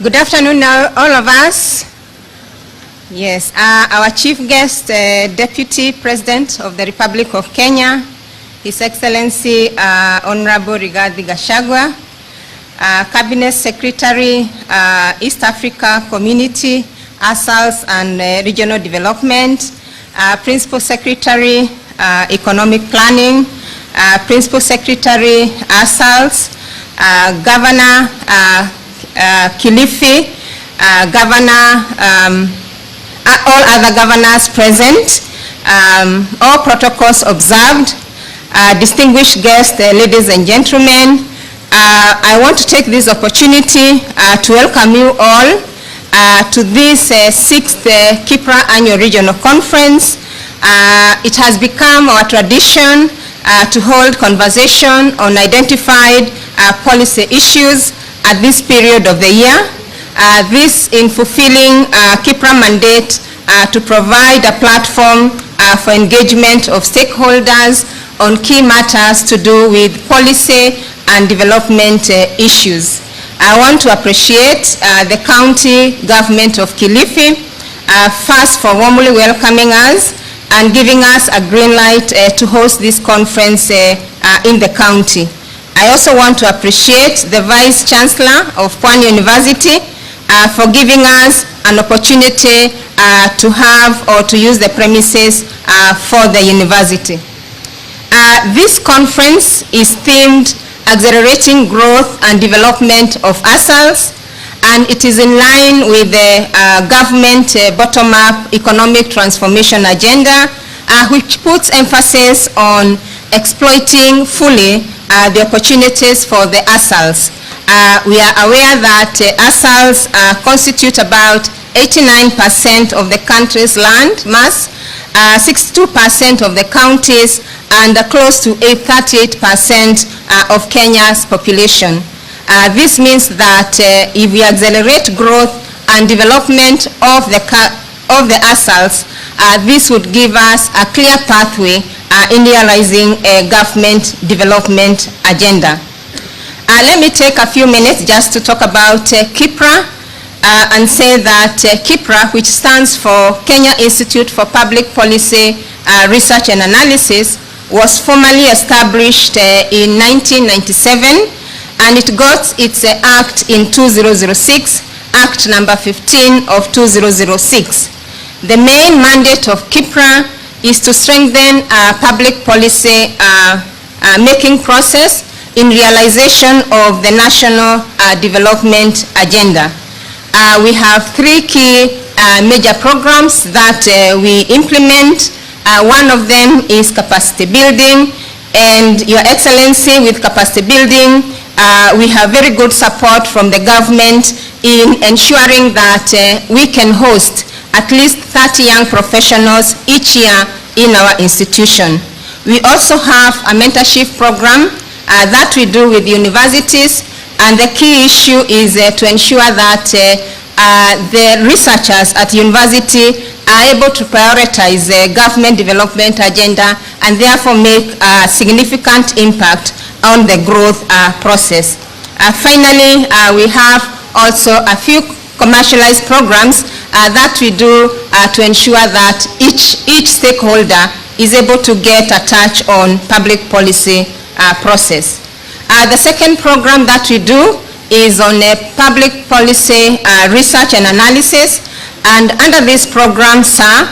Good afternoon, all of us. Yes, our chief guest, Deputy President of the Republic of Kenya, His Excellency Honorable Rigathi Gachagua, Cabinet Secretary, East Africa Community, ASALS and Regional Development, Principal Secretary, Economic Planning, Principal Secretary, ASALS, Governor Kilifi, Governor, all other governors present, all protocols observed, distinguished guests, ladies and gentlemen. I want to take this opportunity to welcome you all to this 6th Kipra Annual Regional Conference. It has become our tradition to hold conversation on identified policy issues at this period of the year. This in fulfilling Kipra mandate to provide a platform for engagement of stakeholders on key matters to do with policy and development issues. I want to appreciate the county government of Kilifi first for warmly welcoming us and giving us a green light to host this conference in the county. I also want to appreciate the Vice Chancellor of Pwani University for giving us an opportunity to have or to use the premises for the university. This conference is themed Accelerating Growth and Development of ASALS, and it is in line with the government bottom-up economic transformation agenda, which puts emphasis on exploiting fully the opportunities for the ASALS. We are aware that ASALS constitute about 89% of the country's land mass, 62% of the counties, and close to 38% of Kenya's population. This means that if we accelerate growth and development of the ASALS, this would give us a clear pathway in realizing a government development agenda. Let me take a few minutes just to talk about Kipra and say that Kipra, which stands for Kenya Institute for Public Policy Research and Analysis, was formally established in 1997, and it got its act in 2006, Act number 15 of 2006. The main mandate of Kipra is to strengthen public policy making process in realization of the national development agenda. We have three key major programs that we implement. One of them is capacity building, and Your Excellency, with capacity building, we have very good support from the government in ensuring that we can host at least 30 young professionals each year in our institution. We also have a mentorship program that we do with universities, and the key issue is to ensure that the researchers at university are able to prioritize the government development agenda and therefore make a significant impact on the growth process. Finally, we have also a few commercialized programs that we do to ensure that each stakeholder is able to get a touch on public policy process. The second program that we do is on public policy research and analysis, and under this program, sir,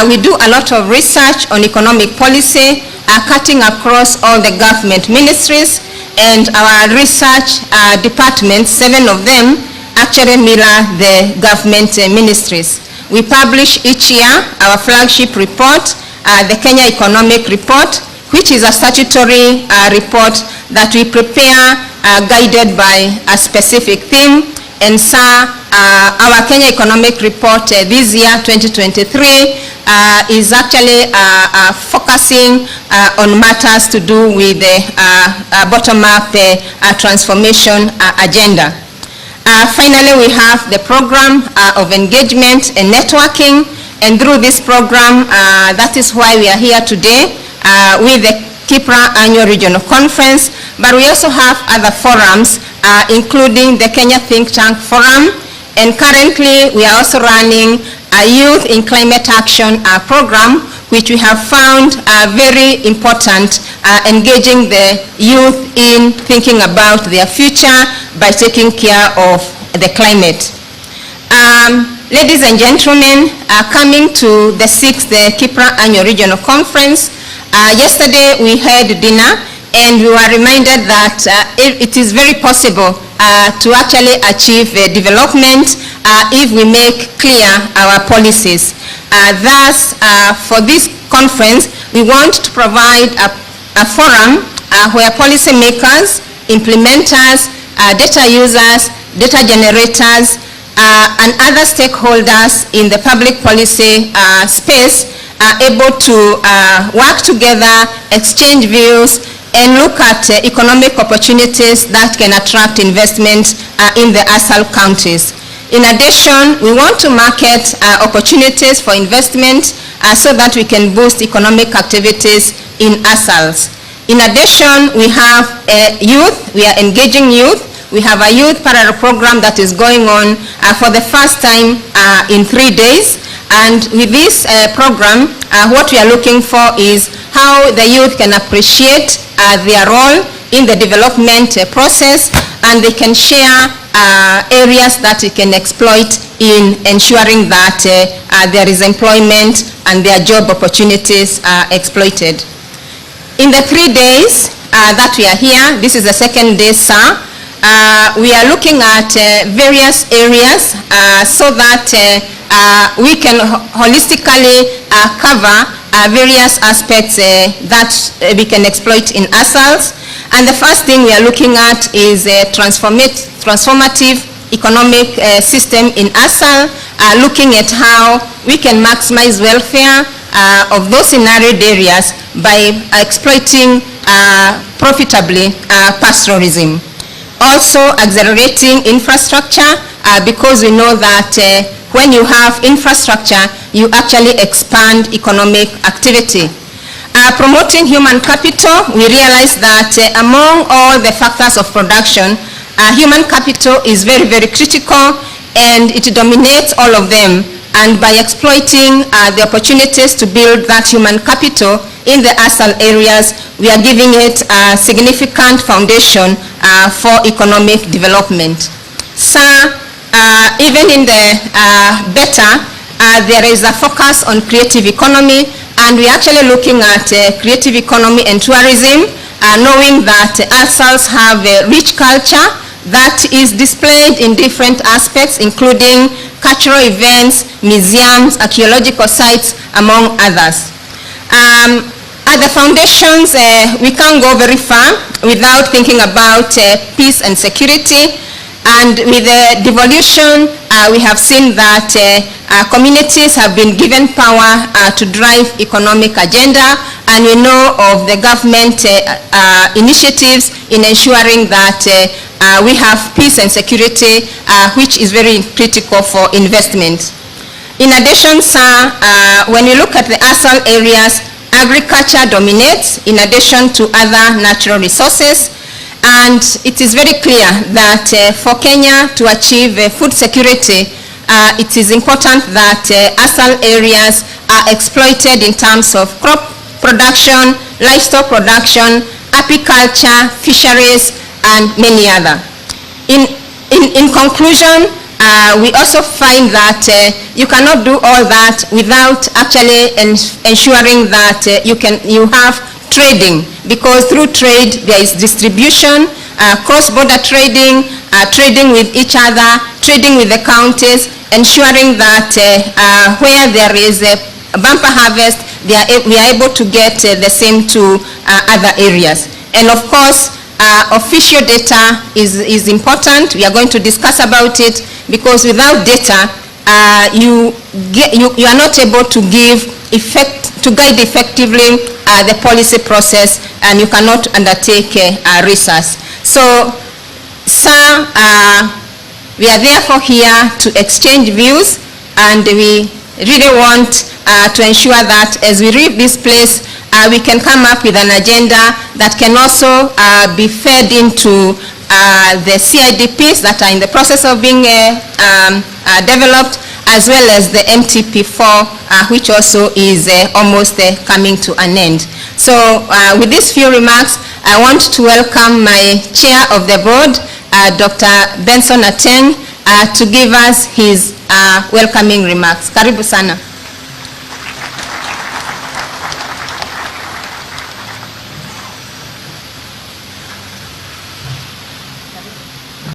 we do a lot of research on economic policy, cutting across all the government ministries, and our research departments, 7 of them, actually mirror the government ministries. We publish each year our flagship report, the Kenya Economic Report, which is a statutory report that we prepare guided by a specific theme. And sir, our Kenya Economic Report this year, 2023, is actually focusing on matters to do with the bottom-up transformation agenda. Finally, we have the program of engagement and networking, and through this program, that is why we are here today with the Kipra Annual Regional Conference, but we also have other forums, including the Kenya Think Tank Forum And currently, we are also running a Youth in Climate Action program, which we have found very important, engaging the youth in thinking about their future by taking care of the climate. Ladies and gentlemen, coming to the 6th Kipra Annual Regional Conference, yesterday we had dinner and we were reminded that it is very possible to actually achieve development if we make clear our policies. Thus, for this conference, we want to provide a forum where policymakers, implementers, data users, data generators, and other stakeholders in the public policy space are able to work together, exchange views, and look at economic opportunities that can attract investment in the ASAL counties. In addition, we want to market opportunities for investment so that we can boost economic activities in ASALs. In addition, we have youth, we are engaging youth. We have a youth parallel program that is going on for the first time in 3 days. And with this program, what we are looking for is how the youth can appreciate their role in the development process, and they can share areas that we can exploit in ensuring that there is employment and their job opportunities are exploited. In the 3 days that we are here, this is the second day, sir, we are looking at various areas so that we can holistically cover various aspects that we can exploit in ASALs. And the first thing we are looking at is a transformative economic system in ASAL, looking at how we can maximize welfare of those in arid areas by exploiting profitably pastoralism. Also accelerating infrastructure because we know that when you have infrastructure, you actually expand economic activity. Promoting human capital, we realize that among all the factors of production, human capital is very, very critical, and it dominates all of them. And by exploiting the opportunities to build that human capital in the ASAL areas, we are giving it a significant foundation for economic development. Sir, even in the better, there is a focus on creative economy, and we're actually looking at creative economy and tourism, knowing that ASALs have a rich culture that is displayed in different aspects, including cultural events, museums, archaeological sites, among others. At the foundations, we can't go very far without thinking about peace and security. And with the devolution, we have seen that communities have been given power to drive economic agenda, and we know of the government initiatives in ensuring that we have peace and security, which is very critical for investment. In addition, sir, when you look at the ASAL areas, agriculture dominates in addition to other natural resources. And it is very clear that for Kenya to achieve food security, it is important that ASAL areas are exploited in terms of crop production, livestock production, apiculture, fisheries, and many other. In conclusion, we also find that you cannot do all that without actually ensuring that you have trading, because through trade there is distribution, cross-border trading, trading with each other, trading with the counties, ensuring that where there is a bumper harvest, we are able to get the same to other areas. And of course, official data is important. We are going to discuss about it, because without data, you are not able to guide effectively the policy process, and you cannot undertake research. So, sir, we are therefore here to exchange views, and we really want to ensure that as we leave this place, we can come up with an agenda that can also be fed into the CIDPs that are in the process of being developed, as well as the MTP4, which also is almost coming to an end. So with these few remarks, I want to welcome my chair of the board, Dr. Benson Ateng, to give us his welcoming remarks. Karibu sana.